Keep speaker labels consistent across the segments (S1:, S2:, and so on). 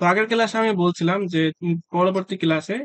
S1: তো আগের ক্লাসে আমি বলছিলাম যে পরবর্তী ক্লাসে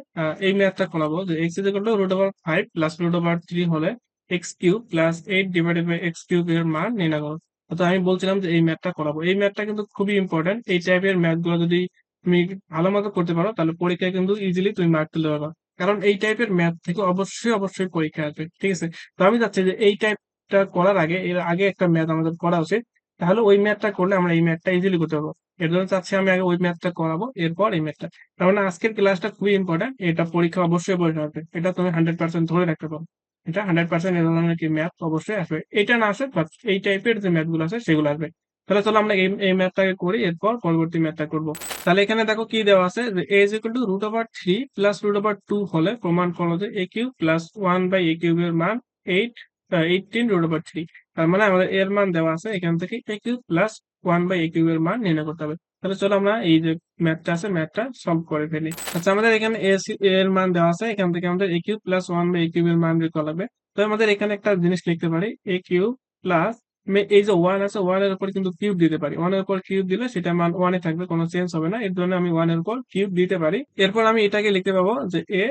S1: এই ম্যাথটা করাবো যে x is equal to root over 5 plus root over 3 হলে x cube plus 8 divided by x cube এর মান নির্ণয় করো। তো আমি বলছিলাম যে এই ম্যাথটা করাবো। এই ম্যাথটা কিন্তু খুবই ইম্পর্টেন্ট। এই টাইপের ম্যাথ গুলো যদি তুমি ভালো মতো করতে পারো তাহলে পরীক্ষায় কিন্তু ইজিলি তুমি মার্ক তুলতে পারবে। কারণ এই টাইপের ম্যাথ থেকে অবশ্যই অবশ্যই পরীক্ষা আসবে, ঠিক আছে? তো আমি চাচ্ছি যে এই টাইপটা করার আগে এর আগে একটা ম্যাথ আমাদের করা উচিত। তাহলে ওই ম্যাথটা করলে আমরা এই ম্যাথটা ইজিলি করতে পারবো। এর জন্য চাচ্ছি আমি আগে ওই ম্যাথটা করাবো, এরপর এই ম্যাথটা। তার মানে আজকের ক্লাসটা খুবই ইম্পর্টেন্ট। এটা পরীক্ষা অবশ্যই পরীক্ষা হবে, এটা তুমি 100% ধরে রাখতে পারো। এটা 100% এ ধরনের কি ম্যাথ অবশ্যই আসবে। এটা না আসে বাট এই টাইপের যে ম্যাথ গুলো আছে সেগুলো আসবে। তাহলে চলো আমরা এই ম্যাথটাকে করি, এরপর পরবর্তী ম্যাথটা করবো। তাহলে এখানে দেখো কি দেওয়া আছে যে a is equal to root over 3 plus root over 2 হলে প্রমাণ করো যে a cube plus 1 by a cube এর মান 18 রুট ওভার 3। তার মানে আমাদের এর মান দেওয়া আছে, এখান থেকে a cube plus 1 by a cube এর মান নির্ণয় করতে হবে। তাহলে চলো আমরা এই যে ম্যাথটা আছে ম্যাথটা সলভ করে ফেলি। আচ্ছা, আমাদের এখানে এর মান দেওয়া আছে, এখান থেকে আমাদের a cube plus 1 by a cube এর মান বের করা লাগবে। তো আমাদের এখানে একটা জিনিস লিখতে পারি, a কিউব প্লাস এই যে 1 আছে 1 এর উপর কিন্তু কিউব দিতে পারি। 1 এর উপর কিউব দিলে সেটা মান 1 এ থাকবে, কোনো চেঞ্জ হবে না। এর জন্য আমি 1 এর উপর কিউব দিতে পারি। এরপর আমি এটাকে লিখতে পাবো যে a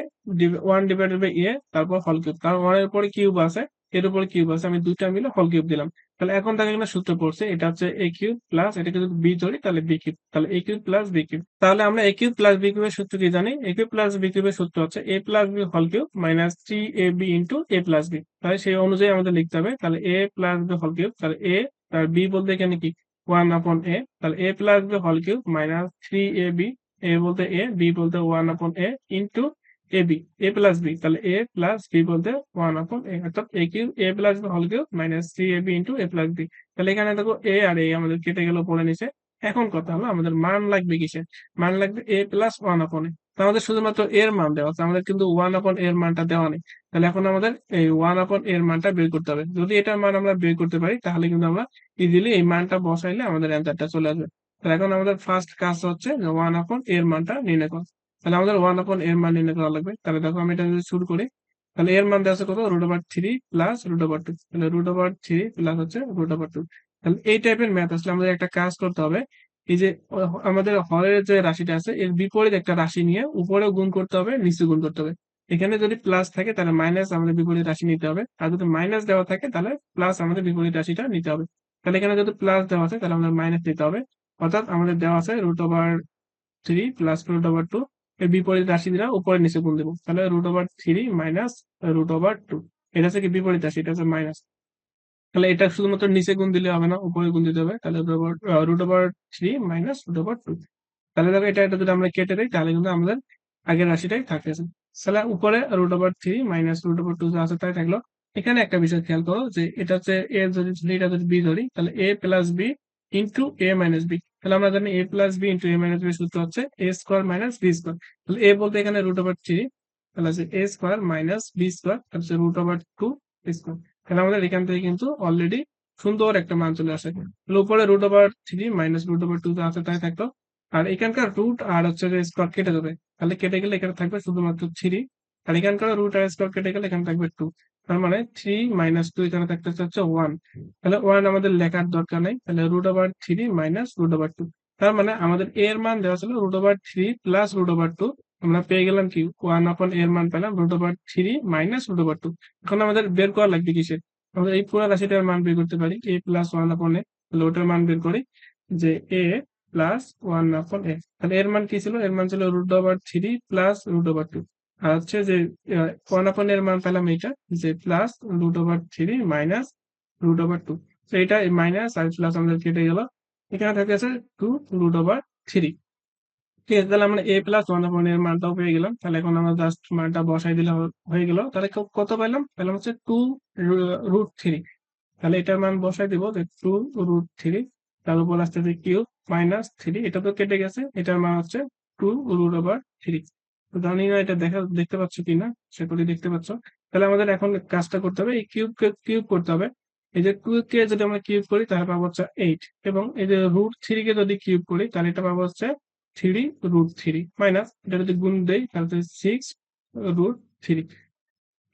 S1: 1 ডিভাইডেড বাই a তারপর হোল কিউব, কারণ 1 এর উপরে কিউব আছে, এর উপরে কিউব আছে, আমি দুইটা মিলে হোল কিউব দিলাম। তাহলে এখন তাকে এখানে সূত্র পড়ছে, এটা হচ্ছে এ কিউব প্লাস এটাকে যদি বি ধরি তাহলে বি কিউব, তাহলে এ কিউব প্লাস বি কিউব। তাহলে আমরা এ কিউব প্লাস বি কিউবের সূত্র কি জানি? এ কিউব প্লাস বি কিউবের সূত্র হচ্ছে A plus B whole cube minus 3ab into A plus B. তাহলে সেই অনুযায়ী আমাদের লিখতে হবে। তাহলে A plus B whole cube, তাহলে এ আর বি বলতে এখানে কি 1/a, তাহলে A plus B whole cube minus 3ab, A বলতে এ, বি বলতে 1/a into A B, A plus B, তাহলে এ প্লাস বি বলতে 1/a, অর্থাৎ A cube A plus B whole cube minus 3ab into A plus B. তাহলে এখানে দেখো এ আর এ আমাদের কেটে গেল পড়ে নিচে। এখন কথা হলো আমাদের মান লাগবে কিসের? মান লাগবে এ প্লাস 1/a। তো আমাদের শুধুমাত্র এর মান দেওয়া আছে, আমাদের কিন্তু 1/a এর মানটা দেওয়া নেই। তাহলে এখন আমাদের এই 1/a এর মানটা বের করতে হবে। যদি এটার মান আমরা বের করতে পারি তাহলে কিন্তু আমরা ইজিলি এই মানটা বসাইলে আমাদের অ্যান্সারটা চলে আসবে। তাহলে এখন আমাদের ফার্স্ট কাজ হচ্ছে যে 1/a এর মানটা নির্ণয় করা। তাহলে আমাদের 1/a এর মান নির্ণয় করা লাগবে। তাহলে দেখো আমি এটা যদি শুরু করি, তাহলে এর মান দেওয়া আছে কত? Root over 3 plus root over 2। তাহলে রুট ওভার 3 প্লাস হচ্ছে রুট ওভার 2। তাহলে এই টাইপের ম্যাথ আসলে আমাদের একটা কাজ করতে হবে। এই যে আমাদের হরের যে রাশিটা আছে এর বিপরীত একটা রাশি নিয়ে উপরেও গুণ করতে হবে, নিচে গুণ করতে হবে। এখানে যদি প্লাস থাকে তাহলে মাইনাস আমাদের বিপরীত রাশি নিতে হবে, আর যদি মাইনাস দেওয়া থাকে তাহলে প্লাস আমাদের বিপরীত রাশিটা নিতে হবে। তাহলে এখানে যদি প্লাস দেওয়া আছে তাহলে আমাদের মাইনাস নিতে হবে। অর্থাৎ আমাদের দেওয়া আছে root over 3 plus root over 2, এর বিপরীত রাশি দিলাম, উপরে নিচে গুণ দেবো। তাহলে root over 3 minus root over 2, এটা হচ্ছে কি বিপরীত রাশি, এটা হচ্ছে মাইনাস। তাহলে এটা শুধুমাত্র নিচে গুণ দিলে হবে না, উপরে গুণ দিতে হবে। তাহলে root over 3 minus root over 2। তাহলে দেখো এটা এটা যদি আমরা কেটে দিই তাহলে কিন্তু আমাদের আগের রাশিটাই থাকতেছে। তাহলে উপরে root over 3 minus root over 2 যা আছে তাই থাকলো। এখানে একটা বিষয় খেয়াল করো যে এটা হচ্ছে এ যদি ধরি, এটা যদি বি ধরি, তাহলে A plus b into A minus b. তাহলে আমরা জানি এ প্লাস বি ইন্টু এ মাইনাস বি সূত্র হচ্ছে এ স্কোয়ার মাইনাস বি স্কোয়ার। তাহলে এ বলতে এখানে রুট ওভার 3, তাহলে হচ্ছে এ স্কোয়ার মাইনাস বি স্কোয়ার, তাহলে হচ্ছে রুট ওভার 2 স্কোয়ার। তাহলে আমাদের এখান থেকে কিন্তু অলরেডি সুন্দর একটা মান চলে আসে। তাহলে উপরে root over 3 minus root over 2 যা আছে তাই থাকলো। আর এখানকার রুট আর হচ্ছে যে স্কোয়ার কেটে যাবে, তাহলে কেটে গেলে এখানে থাকবে শুধুমাত্র 3। আর এখানকার রুট আর স্কোয়ার কেটে গেলে এখানে থাকবে 2। তার মানে 3 মাইনাস 2, এখানে থাকতে হচ্ছে 1। তাহলে 1 আমাদের লেখার দরকার নেই, তাহলে root over 3 minus root over 2। তার মানে আমাদের এর মান দেওয়া ছিল root over 3 plus root over 2। আমরা পেয়ে গেলাম কি 1/, এর মান পেলাম root over 3 minus root over 2। এখন আমাদের বের করা লাগবে কিসের? আমরা এই পুরো রাশিটার মান বের করতে পারি, a প্লাস 1/a। তাহলে ওটার মান বের করি যে a প্লাস 1/a। তাহলে এর মান কি ছিল? এর মান ছিল root over 3 plus root over 2। আর হচ্ছে যে 1/, এর মান পেলাম এইটা, যে plus root over 3 minus root over 2। তো এটা মাইনাস আর প্লাস আমাদের কেটে গেল, এখানে থাকে আছে 2 রুট ওভার 3। ঠিক আছে, তাহলে আমরা a প্লাস 1/, এর মানটাও পেয়ে গেলাম। তাহলে এখন আমরা জাস্ট মানটা বসাই দিলে হয়ে গেল। তাহলে কত পেলাম? পেলাম হচ্ছে 2 রুট 3। তাহলে এটার মান বসাই দিব যে 2 রুট 3, তার উপর আসতেছে কিউব মাইনাস 3, এটা তো কেটে গেছে, এটার মান হচ্ছে 2 রুট ওভার 3। তো জানি না এটা দেখতে পাচ্ছ কিনা, সে করি দেখতে পাচ্ছ। তাহলে আমাদের এখন কাজটা করতে হবে, এই কিউবকে কিউব করতে হবে। এই যে 2 কে যদি আমরা কিউব করি তাহলে পাবো হচ্ছে 8, এবং এই যে রুট 3 কে যদি কিউব করি তাহলে এটা পাবো হচ্ছে 3 রুট 3 মাইনাস, এটা যদি গুণ দেই তাহলে 6 রুট 3।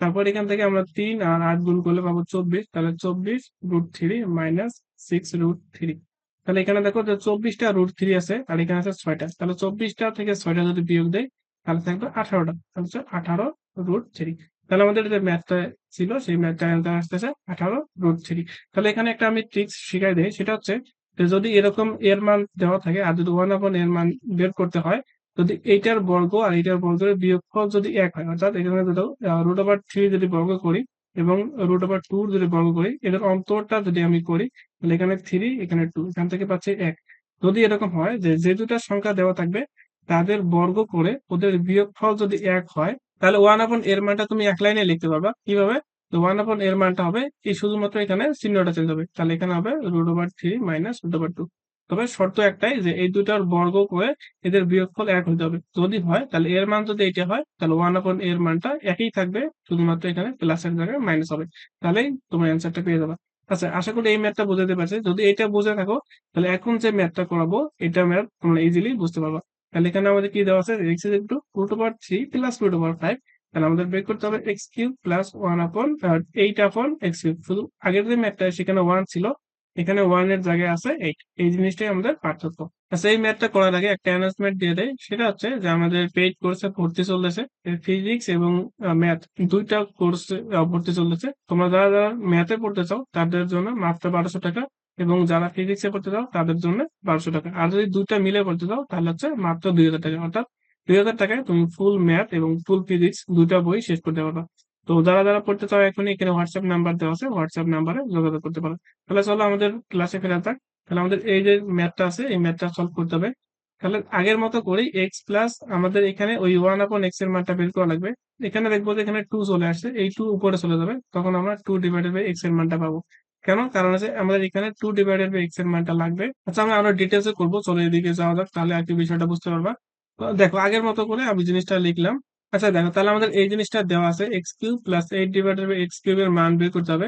S1: তারপর এখান থেকে আমরা 3 আর 8 গুণ করলে পাবো 24, তাহলে 24 রুট 3 মাইনাস 6 রুট 3। তাহলে এখানে দেখো যে 24টা √3 আছে আর এখানে আছে 6টা, তাহলে 24টা থেকে 6টা যদি বিয়োগ দেয় তাহলে থাকবে 18টা, তাহলে হচ্ছে 18 √3। তাহলে আমাদের যে ম্যাথটা ছিল সেই ম্যাথটা অ্যান্সার আসতেছে 18 √3। তাহলে এখানে একটা আমি ট্রিক্স শিখাই দিই, সেটা হচ্ছে যে যদি এরকম এর মান দেওয়া থাকে আর যদি 1/n এর মান বের করতে হয়, যদি এইটার বর্গ আর এইটার বর্গের বিয়োগফল যদি এক হয়, অর্থাৎ এখানে যদি √3 যদি বর্গ করি এবং √2 যদি বর্গ করি, এদের অন্তরটা যদি আমি করি তাহলে এখানে 3 এখানে 2, এখান থেকে পাচ্ছি 1। যদি এরকম হয় যে যে দুটা সংখ্যা দেওয়া থাকবে তাদের বর্গ করে ওদের বিয়োগফল যদি এক হয়, তাহলে 1/n এর মানটা তুমি এক লাইনে লিখতে পারবা। কিভাবে? তো 1/n এর মানটা হবে এই শুধুমাত্র এখানে চিহ্নটা চেঞ্জ হবে, তাহলে এখানে হবে √3 মাইনাস √2। তবে শর্ত একটাই যে এই দুটার বর্গ করে এদের বিয়োগফল এক হতে হবে। যদি হয় তাহলে এর মান যদি এটা হয় তাহলে 1/n এর মানটা একই থাকবে, শুধুমাত্র এখানে প্লাসের জায়গায় মাইনাস হবে। তাহলেই তোমার অ্যান্সারটা পেয়ে যাবে। আচ্ছা, আশা করি এই ম্যাথটা বুঝাতে পারছি। যদি এটা বুঝে থাকো তাহলে এখন যে ম্যাথটা করাবো এটা ম্যাথ তোমরা ইজিলি বুঝতে পারবা। তাহলে এখানে আমাদের কি দেওয়া আছে, x is equal two √3 plus √5। তাহলে আমাদের বের করতে হবে x cube plus 8/x cube. শুধু আগের যে ম্যাথটা সেখানে 1 ছিল, এখানে 1 এর জায়গায় আছে 8। এই জিনিসটাই আমাদের পার্থক্য। আচ্ছা, এই ম্যাথটা করার আগে একটা অ্যানাউন্সমেন্ট দিয়ে দেয়, সেটা হচ্ছে যে আমাদের পেইড কোর্সে ভর্তি চলতেছে। ফিজিক্স এবং ম্যাথ দুইটা কোর্সে ভর্তি চলতেছে। তোমরা যারা যারা ম্যাথে পড়তে চাও তাদের জন্য মাত্র 1200 টাকা, এবং যারা ফিজিক্সে পড়তে চাও তাদের জন্য 1200 টাকা। আর যদি দুইটা মিলে পড়তে চাও তাহলে হচ্ছে মাত্র 2000 টাকা। অর্থাৎ 2000 টাকায় তুমি ফুল ম্যাথ এবং ফুল ফিজিক্স দুইটা বই শেষ করতে পারবা। তো যারা যারা পড়তে চাও এখনই এখানে হোয়াটসঅ্যাপ নাম্বার দেওয়া আছে, হোয়াটসঅ্যাপ নাম্বারে যোগাযোগ করতে পারো। তাহলে চলো আমাদের ক্লাসে ফেরা যাক। তাহলে আমাদের এই যে ম্যাথটা আছে এই ম্যাথটা সলভ করতে হবে। তাহলে আগের মতো করেই এক্স প্লাস আমাদের এখানে ওই 1/x এর মানটা বের করা লাগবে। এখানে দেখবো যে এখানে 2 চলে আসছে, এই 2 উপরে চলে যাবে, তখন আমরা 2/x এর মানটা পাবো। কেন? কারণ আছে আমাদের এখানে 2/x এর মানটা লাগবে। আচ্ছা, আমরা আরো ডিটেলসে করবো, চলো এদিকে যাওয়া যাক, তাহলে আর কি বিষয়টা বুঝতে পারবা। তো দেখো আগের মতো করে আমি জিনিসটা লিখলাম। আচ্ছা দেখো, তাহলে আমাদের এই জিনিসটা দেওয়া আছে x³ প্লাস 8/x³ এর মান বের করতে হবে।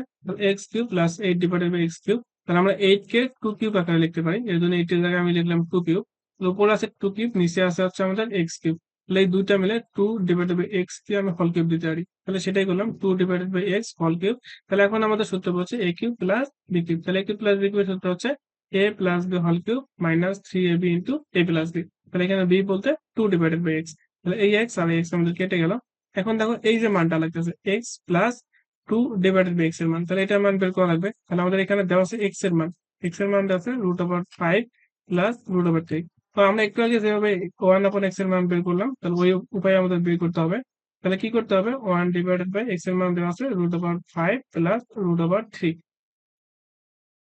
S1: x³ plus 8/x³। তাহলে আমরা 8 কে 2³ আকারে লিখতে পারি, এর জন্য 8 এর জায়গায় আমি লিখলাম 2³। উপরে আছে 2³ নিচে আছে হচ্ছে আমাদের x³। তাহলে এই দুইটা মিলে 2/x কে আমি হোল কিউব দিতে পারি, তাহলে সেটাই করলাম 2/x হোল কিউব। তাহলে এখন আমাদের সূত্র হচ্ছে a³ প্লাস b³। তাহলে a³ প্লাস b³ এর সূত্র হচ্ছে a plus b whole cube minus 3ab into a plus b। তাহলে এখানে b বলতে 2/x। তাহলে এই x আর x আমাদের কেটে গেল। এখন দেখো এই যে মানটা লাগতেছে x প্লাস 2/x এর মান, তাহলে এটার মান বের করা লাগবে। তাহলে আমাদের এখানে দেওয়া আছে x এর মান, দেওয়া আছে √5 প্লাস √3। তো আমরা একটু আগে যেভাবে 1/x এর মান বের করলাম, তাহলে ওই উপায়ে আমাদের বের করতে হবে। তাহলে কি করতে হবে, 1/x এর মান দেওয়া আছে √5 প্লাস √3।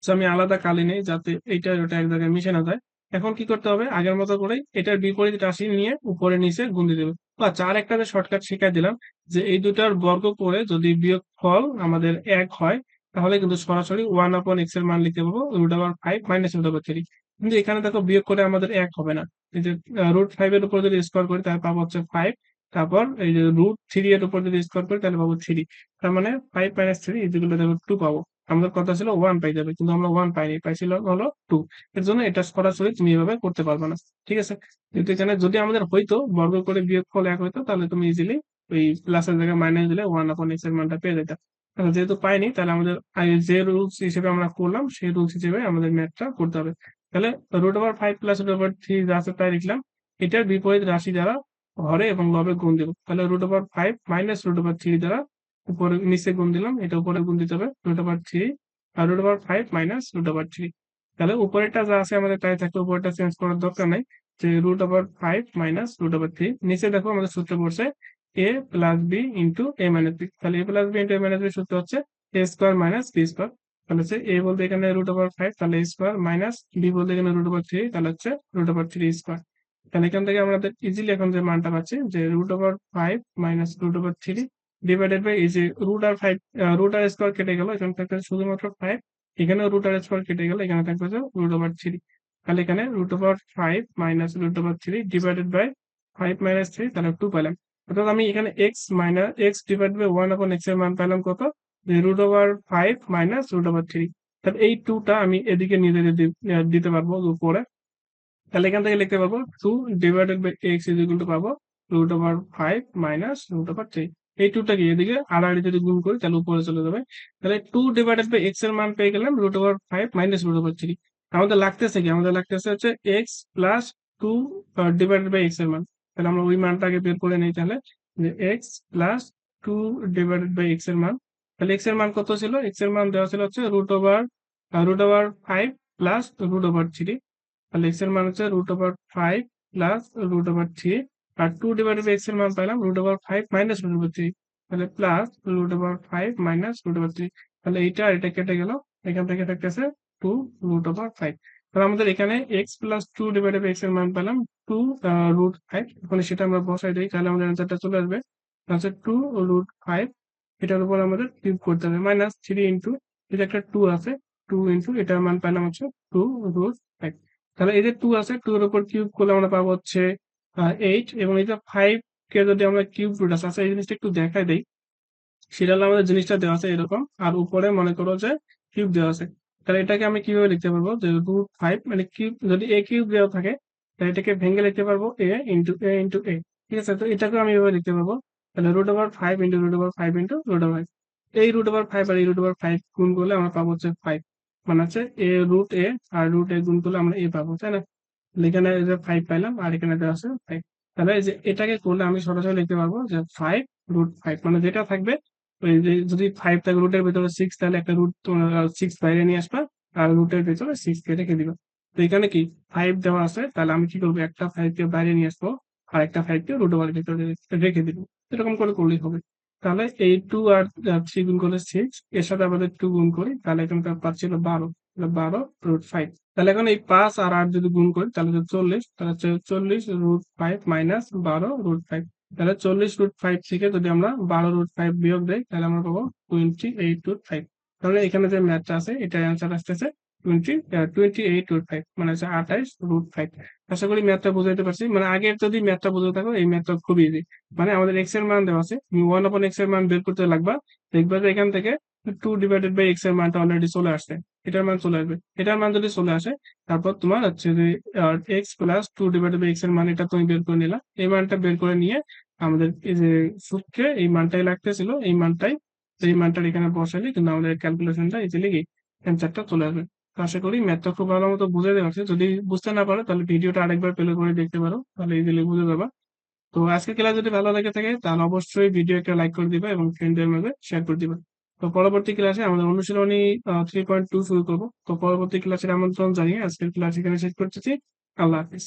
S1: আমি আলাদা কালি নেই যাতে এইটা ওটা এক জায়গায় মিশে না যায়। এখন কি করতে হবে, আগের মতো করে এটার বিপরীত রাশি নিয়ে উপরে নিচে গুণ দিয়ে দেবে। আচ্ছা, আর একটা যে শর্টকাট শিখাই দিলাম, যে এই দুটার বর্গ করে যদি বিয়োগফল আমাদের এক হয় তাহলে কিন্তু সরাসরি 1/x এর মান লিখতে পারবো √5 মাইনাস √3। কিন্তু এখানে দেখো বিয়োগ করে আমাদের এক হবে না। এই যে √5 এর উপর যদি স্কোয়ার করি তাহলে পাবো হচ্ছে 5। তারপর এই যে √3 এর উপর যদি স্কোয়ার করি তাহলে পাবো 3। তার মানে 5 মাইনাস 3 ইকুয়াল টু 2 পাবো। আমাদের কথা ছিল 1 পাই যাবে, কিন্তু আমরা 1 পাইনি, পাইছিল হলো 2। এর জন্য এটা সরাসরি তুমি এভাবে করতে পারবে না। ঠিক আছে? কিন্তু এখানে যদি আমাদের হইতো বর্গ করে বিয়োগফল এক হইতো তাহলে তুমি ইজিলি ওই প্লাসের জায়গায় মাইনাস দিলে 1/x এর মানটা পেয়ে যেতে। যেহেতু পাইনি তাহলে আমাদের যে রুলস হিসেবে আমরা করলাম সেই রুলস হিসেবে আমাদের ম্যাথটা করতে হবে। তাহলে √5 প্লাস √3 যা আছে তাই লিখলাম। এটার বিপরীত রাশি দ্বারা হরে এবং লবে গুণ দেব। তাহলে √5 মাইনাস √3 দ্বারা উপরে নিচে গুণ দিলাম, এটা উপরে গুণ দিতে হবে √3 আর √5 মাইনাস √3। তাহলে উপরেরটা যা আছে আমাদের তাই থাকবে, উপরেরটা চেঞ্জ করার দরকার নাই। যে √5 মাইনাস √3, নিচে দেখো আমাদের সূত্র পড়ছে a plus b into a minus b. তাহলে a plus b into a minus b সূত্র হচ্ছে a square minus b square. তাহলে হচ্ছে a বলতে এখানে √5, তাহলে a স্কোয়ার মাইনাস b বলতে এখানে √3, তাহলে হচ্ছে √3 স্কোয়ার। তাহলে এখান থেকে আমাদের ইজিলি এখন যে মানটা পাচ্ছি যে √5 মাইনাস √3 ডিভাইডেড বাই এই যে √5, √স্কোয়ার কেটে গেল, এখানে থাকবে শুধুমাত্র 5। এখানেও √স্কোয়ার কেটে গেল, এখানে থাকবে যে √3। তাহলে এখানে √5 মাইনাস √3 ডিভাইডেড বাই 5 মাইনাস 3, তাহলে 2 পেলাম। অর্থাৎ আমি এখানে x ডিভাইড বাই 1/x এর মান পেলাম কত, যে √5 মাইনাস √3। তাহলে এই 2টা আমি এদিকে নিয়ে দিতে পারবো উপরে। তাহলে এখান থেকে লিখতে পারবো 2 divided by x is equal to পাবো √5 মাইনাস √3। এই 2টাকে এদিকে আড়াআড়ি যদি গুণ করি তাহলে উপরে চলে যাবে। তাহলে 2 ডিভাইডেড বাই x এর মান পেয়ে গেলাম √5 মাইনাস √3। আমাদের লাগতেছে কি, আমাদের লাগতেছে হচ্ছে x plus two divided by x এর মান। তাহলে আমরা ওই মানটাকে বের করে নিই তাহলে, যে x plus two divided by x এর মান। তাহলে এক্স এর মান কত ছিল, এক্স এর মান দেওয়া ছিল হচ্ছে রুট ওভার 5 প্লাস √/3। তাহলে এক্স এর মান হচ্ছে √5 প্লাস √/3, আর টু ডিভাইডেড বাই এক্স এর মান পাইলাম √5 মাইনাস √/3, তাহলে প্লাস √5 মাইনাস √/3। তাহলে এইটা আর এটা কেটে গেল, এখান থেকে থাকতেছে 2√5। তাহলে আমাদের এখানে x plus two divided by x এর মান পেলাম 2√5। এখন সেটা আমরা বসাই দিই, তাহলে আমাদের অ্যান্সারটা চলে আসবে হচ্ছে 2√5। এটার উপর আমাদের কিউব করতে হবে, মাইনাস 3 ইন্টু এটা একটা 2 আছে, 2 ইন্টু এটার মান পেলাম হচ্ছে 2√5। তাহলে এই যে 2 আছে, 2 এর উপর কিউব করলে আমরা পাবো হচ্ছে 8, এবং এই যে 5 কে যদি আমরা কিউব রুট আছে, আচ্ছা এই জিনিসটা একটু দেখাই দেই। সেটা হলো আমাদের জিনিসটা দেওয়া আছে এরকম, আর উপরে মনে করো যে কিউব দেওয়া আছে। তাহলে এটাকে আমি কিভাবে লিখতে পারবো, যে √5 মানে কিউব, যদি এ কিউব দেওয়া থাকে তাহলে এটাকে ভেঙে লিখতে পারবো এ ইন্টু এ। ঠিক আছে, তো এটাকে আমি এভাবে লিখতে পারবো, তাহলে √5 ইন্টু √5 ইন্টু √5। এই √5 আর এই √5 গুণ করলে আমরা পাবো হচ্ছে 5, মানে হচ্ছে √a, আর √a গুণ করলে আমরা এ পাবো, তাই না? তাহলে এখানে এই যে 5 পাইলাম, আর এখানে দেওয়া আছে 5। তাহলে এই যে এটাকে করলে আমি সরাসরি লিখতে পারবো যে 5√5, মানে যেটা থাকবে ওই যে, যদি 5 থাকে রুটের ভিতরে 6, তাহলে একটা রুট তোমরা 6 বাইরে নিয়ে আসবা, আর রুটের ভিতরে 6 কে রেখে দিবা। তো এখানে কি 5 দেওয়া আছে, তাহলে আমি কি করবো, একটা 5 কে বাইরে নিয়ে আসবো, আর একটা 5 কে রুট ওভার ভিতরে রেখে দিব। এরকম করে করলেই হবে। তাহলে এই 2 আর 3 গুণ করলে 6, এর সাথে আমাদের 2 গুণ করি, তাহলে এখানকার পাচ্ছিল 12, 12√5। তাহলে এখন এই 5 আর 8 যদি গুণ করি তাহলে হচ্ছে 40, তাহলে হচ্ছে 40√5 মাইনাস 12√5। তাহলে 40√5 থেকে যদি আমরা 12√5 বিয়োগ দেই, তাহলে আমরা পাবো 28√5। তাহলে এখানে যে ম্যাথটা আছে এটার অ্যান্সার আসতেছে 28√5, মানে হচ্ছে 28√5। আশা করি ম্যাথটা বুঝাইতে পারছি, মানে আগের যদি ম্যাথটা বুঝে থাকো এই ম্যাথটা খুবই ইজি। মানে আমাদের এক্স এর মান দেওয়া আছে, তুমি 1/x এর মান বের করতে লাগবা, দেখবা যে এখান থেকে 2/x এর মানটা অলরেডি চলে আসছে, এটার মান চলে আসবে। এটার মান যদি চলে আসে, তারপর তোমার হচ্ছে যে এক্স প্লাস 2/x এর মান, এটা তুমি বের করে নিলা। এই মানটা বের করে নিয়ে আমাদের এই যে সূত্রে এই মানটাই লাগতেছিল, এই মানটাই, এই মানটার এখানে বসাইলে কিন্তু আমাদের ক্যালকুলেশনটা ইজিলি অ্যান্সারটা চলে আসবে। তো আশা করি ম্যাথটা খুব ভালো মতো বুঝে দেওয়া হচ্ছে। যদি বুঝতে না পারো তাহলে ভিডিওটা আরেকবার প্লে করে দেখতে পারো, তাহলে ইজিলি বুঝে যাবা। তো আজকে ক্লাস যদি ভালো লেগে থাকে তাহলে অবশ্যই ভিডিও একটা লাইক করে দিবা এবং ফ্রেন্ডদের মাঝে শেয়ার করে দিবা। তো পরবর্তী ক্লাসে আমাদের অনুশীলনী 3.2 শুরু করবো। তো পরবর্তী ক্লাসের আমন্ত্রণ জানিয়ে আজকের ক্লাস এখানে শেষ করতেছি। আল্লাহ হাফিজ।